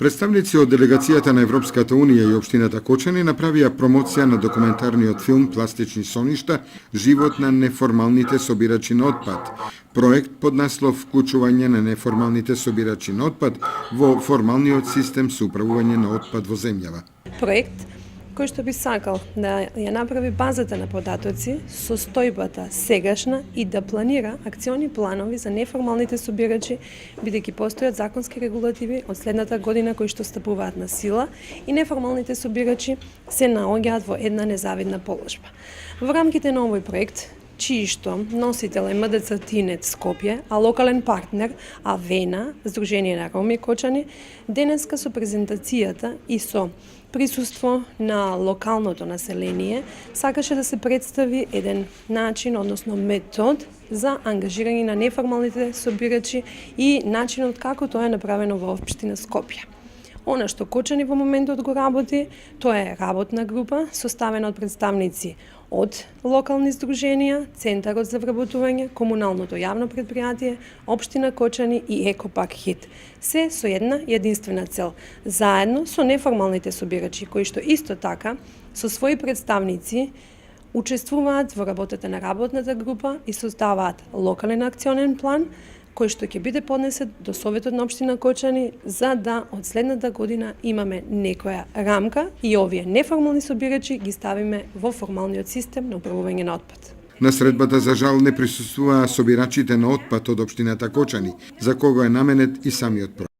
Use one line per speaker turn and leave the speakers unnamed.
Представници од делегацијата на Европската Унија и општината Кочани направија промоција на документарниот филм Пластични соништа, живот на неформалните собирачи на отпад. Проект под наслов Вклучување на неформалните собирачи на отпад во формалниот систем со управување на отпад во земјава.
Проект кој што би сакал да ја направи базата на податоци, состојбата сегашна и да планира акциони планови за неформалните собирачи, бидејќи постојат законски регулативи од следната година кои што стапуваат на сила и неформалните собирачи се наоѓаат во една незавидна положба. Во рамките на овој проект, чии што носител е МДЦ Тинет Скопје, а локален партнер Авена, Сдружение на роми Кочани, денеска со презентацијата и со присуство на локалното население, сакаше да се представи еден начин, односно метод за ангажирање на неформалните собирачи и начинот како тоа е направено во општина Скопје. Она што Кочани во моментот го работи, тоа е работна група составена од представници од локални здруженија, Центарот за вработување, Комуналното јавно предпријатие, Општина Кочани и Екопак Хит. Се со една единствена цел, заедно со неформалните собирачи, кои што исто така со своји представници учествуваат во работата на работната група и создаваат локален акционен план, кој што ќе биде поднесет до Советот на Општина Кочани за да од следната година имаме некоја рамка и овие неформални собирачи ги ставиме во формалниот систем на управување на отпад.
На средбата за жал не присуствуваа собирачите на отпад од општината Кочани, за кого е наменет и самиот проект.